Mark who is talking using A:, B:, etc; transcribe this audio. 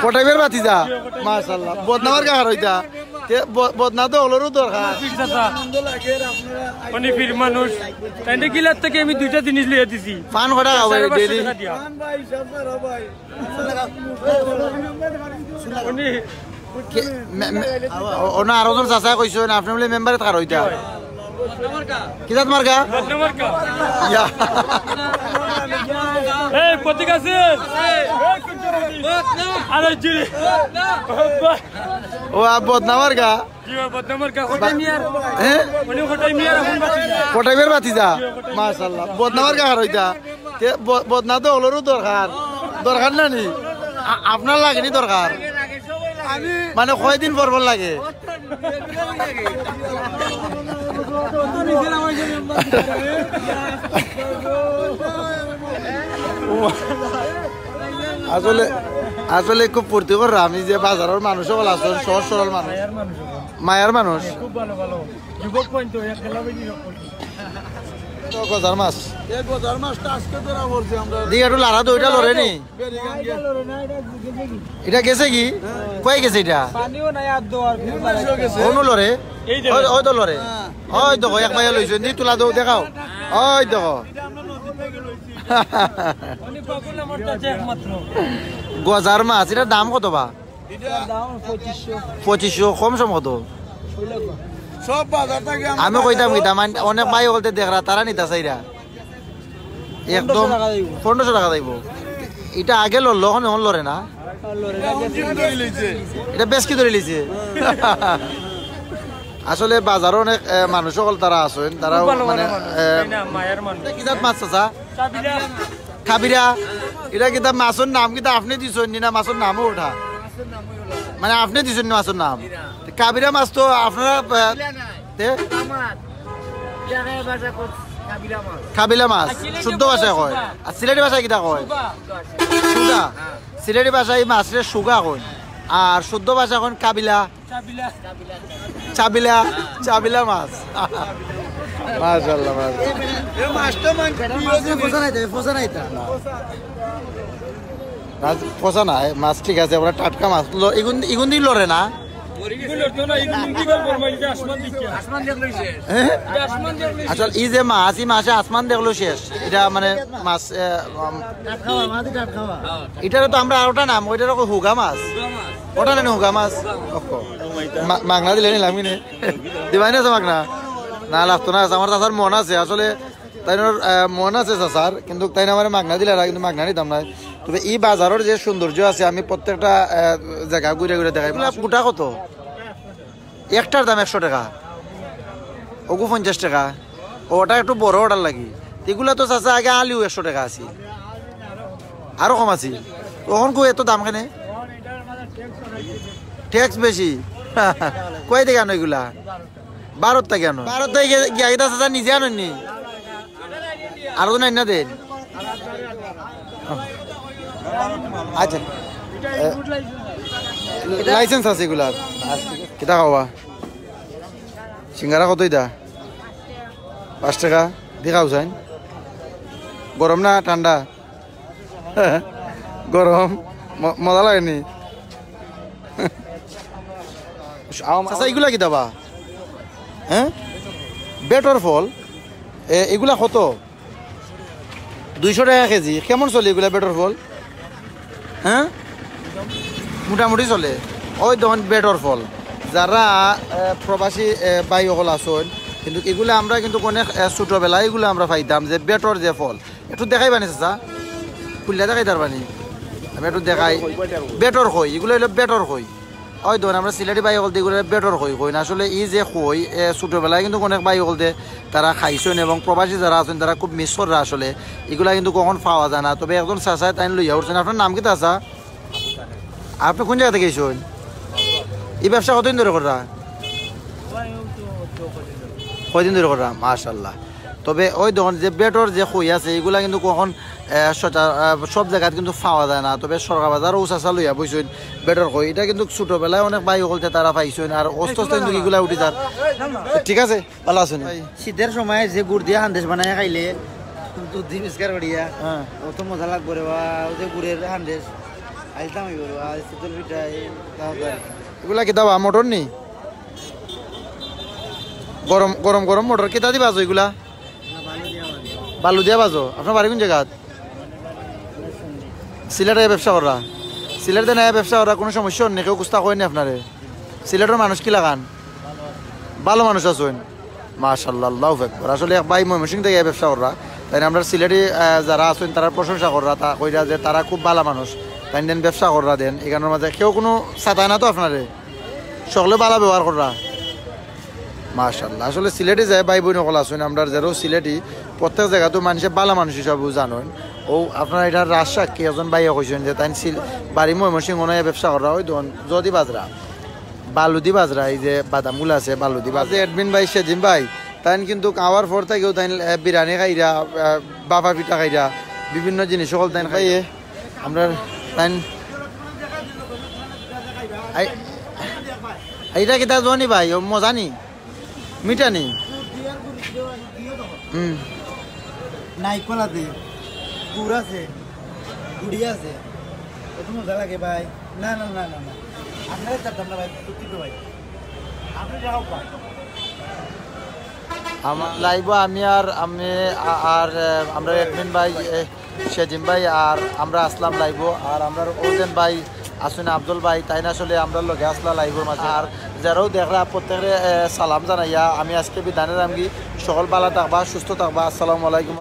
A: কোটাই মিয়ার ভাতিজা মাশাআল্লাহ বদনা মার্কা হার হইতা বদনা তো হলোরও দরকার
B: মানে ফির মানুষ তাইতে কিলার থেকে আমি দুইটা জিনিস লিয়ে দিছি
A: পান কটা খাওয়াই ডেইলি ওনা আরো জন চাচা কইছেন আপনি বলে মেম্বারে থাকার হইতা কিজাত মার্কা ইয়া
B: এই প্রতীক আছে আরে জিরে
A: ও বদনা মার্কা
B: কোটাই মিয়ার
A: কোটাই মিয়ার ভাতিজা মাশাআল্লাহ বদনা মার্কা হার হইতা বদনা তো হলোরও দরকার দরকার না নি আপনার লাগেনি দরকার মানে কয়দিন পর পর লাগে আসলে আসলে খুব ফুর্তি কররা আমি যে বাজারের মানুষ সকল আসল সহজ সরল মানুষ মায়ার মানুষ গজার মাছ দিকে একটু লারা তো ওইটা লড়ে নি এটা গেছে কি কয়ে গেছে এটা অনু লড়ে ওই তো লড়ে ওই দেখো এক ভাইয়া লইছেন দি তোলা দৌ দেখাও ওই দেখো গজার মাছ এটার দাম কত বা 2500 কম সম কত আমি কইতাম কইতাম অনেক ভাই বলতে দেখরা তারা নিতা চাইরা একদম 1500 টাকা দিব এটা আগে লড়লো এখন লড়ে না এটা বেশ কি ধরে লিছে আসলে বাজারে অনেক মানুষ সকল তারা আছেন তারা মানে কিতাব মাছ আছে খাবিরা এটা কিতাব মাছের নাম কিতা আপনি দিছেন না মাছের নামও ওঠা মানে আপনি দিছেন মাছের নাম কাবিরা মাছ তো আপনারা কাবিলা মাছ শুদ্ধ ভাষায় কয় আর সিলেটি ভাষায় কিতা কয় সুগা সিলেটি ভাষায় মাছের সুগা কয় আর শুদ্ধ ভাষা কোন কাবিলা চাবিলা চাবিলা মাছ মাশাআল্লাহ এই মাছটা ফসা না মাছ ঠিক আছে আমরা টাটকা মাছ ইগুন দিন লড়ে না আসলে এই যে মাছ এই মাসে আসমান দেখলো শেষ এটা মানে মাছ এটার তো আমরা আরোটা নাম ওইটার হুগা মাছ ওটা না হুগা মাছ মাগনা দিলে নিলাম কিনে দিবাই না মাগনা না লাগতো না আমার চাচার মন আছে আসলে তাই মন আছে চাচার কিন্তু তাই না আমার মাগনা দিলে কিন্তু মাগনা নিতাম না তবে এই বাজারের যে সৌন্দর্য আছে আমি প্রত্যেকটা জায়গা ঘুরে ঘুরে দেখাই গোটা কত একটার দাম 100 টাকা ওগু 50 টাকা ওটা একটু বড় অর্ডার লাগি এগুলা তো চাচা আগে আলিও 100 টাকা আছে আরো কম আছে তখন কো এত দাম কেন ট্যাক্স বেশি কই থেকে আনো এগুলা 12 থেকে আনো 12 থেকে গিয়া চাচা নিজে আনেননি আরো তো নাই না দেন আচ্ছা লাইসেন্স আছে এগুলার কিতা খাওয়া সিঙ্গারা কত এটা 5 টাকা দেখাও যাই গরম না ঠান্ডা গরম মজা লাগেনি আচ্ছা এগুলা কি দাবা হ্যাঁ বেটর ফল এগুলা কত 200 টাকা কেজি কেমন চলে এগুলা বেটর ফল হ্যাঁ মোটামুটি চলে ওই তখন বেটর ফল যারা প্রবাসী বাই হল আসন কিন্তু এগুলো আমরা কিন্তু অনেক ছোটবেলায় এগুলো আমরা পাইতাম যে বেটর যে ফল একটু দেখাই বানি চাচা খুললে দেখাই তার বানি আমি একটু দেখাই বেটর কই এগুলো হলো বেটর কই ওই ধরুন আমরা সিলেটি বাই হলতে এগুলো বেটর কই কই না আসলে এই যে কই ছোটবেলায় কিন্তু অনেক বাই হলতে তারা খাইছেন এবং প্রবাসী যারা আছেন তারা খুব মিস করে আসলে এগুলা কিন্তু কখন পাওয়া যায় না তবে একজন চাচায় তাই লইয়া উঠছেন আপনার নাম কি চাচা আপনি কোন জায়গা থেকে এসেছেন এই ব্যবসা কতদিন ধরে করা কয়দিন ধরে করা মাশাআল্লাহ তবে ওই দেখুন যে বেটর যে কই আছে এগুলা কিন্তু কখন সব জায়গায় কিন্তু পাওয়া যায় না তবে সরকার বাজার উঁচা লইয়া বইছেন বেটর কই এটা কিন্তু ছোটবেলায় অনেক বাই হলতে তারা পাইছেন আর অস্ত কিন্তু এগুলা উঠি তার ঠিক আছে ভালো আছেন
C: শীতের সময় যে গুড় দিয়ে হান্দেশ বানায় খাইলে দুধ দিয়ে মিক্স করিয়া অত মজা লাগবে রে বা ওই যে গুড়ের হান্দেশ আইতাম এগুলো আজ শীতল পিঠাই তাড়াতাড়ি
A: এগুলা কিতা বা মোটর নি গরম গরম গরম মোটর কিতা দি বাজো এগুলা বালু দিয়া বাজো আপনার বাড়ি কোন জায়গা সিলেটে ব্যবসা করা সিলেটে না ব্যবসা করা কোনো সমস্যা নেই কেউ কুস্তা করেনি আপনারে সিলেটের মানুষ কি লাগান ভালো মানুষ আছেন মাশাআল্লাহ আল্লাহু আকবার আসলে এক ভাই ময়মনসিংহ থেকে ব্যবসা করা তাই আমরা সিলেটি যারা আছেন তারা প্রশংসা করা তা কইরা যে তারা খুব ভালো মানুষ তাই দেন ব্যবসা করা দেন এখানের মাঝে কেউ কোনো সাতায় না তো আপনারে সকলে ভালো ব্যবহার করা মাশাআল্লাহ আসলে সিলেটে যায় ভাই বোন সকল আছেন আমরা যারা সিলেটি প্রত্যেক জায়গা তো মানুষের ভালো মানুষ হিসাবে জানেন ও আপনার এটা রাজশাহী একজন ভাইয়া কইছেন যে তাই বাড়ি ময়মনসিংহ নয় ব্যবসা করা ওই যদি বাজরা বালুদি বাজরা এই যে বাদামগুলো আছে বালুদি বাজরা এডমিন ভাই সেদিন ভাই তাই কিন্তু খাওয়ার পর থেকেও তাই বিরিয়ানি খাইরা বাবা পিঠা খাইরা বিভিন্ন জিনিস সকল তাই খাইয়ে আমরা তাই এইটা কিতা জানি ভাই ও মজা নি মিঠা নি
C: নাইকল আছে গুড় আছে গুড়ি আছে কত মজা লাগে ভাই না না না না না আপনারা চারটাম না ভাই দুঃখিত ভাই আপনি যাও ভাই
A: আমার লাইব আমি আর আমরা এডমিন ভাই সেজিম ভাই আর আমরা আসলাম লাইব আর আমরা ওজেন ভাই আসুন আব্দুল ভাই তাই না আসলে আমরা লগে আসলা লাইবর মাঝে আর যারাও দেখরা প্রত্যেকের সালাম জানাইয়া আমি আজকে বিধানের আমি সকল ভালো থাকবা সুস্থ থাকবা আসসালামু আলাইকুম।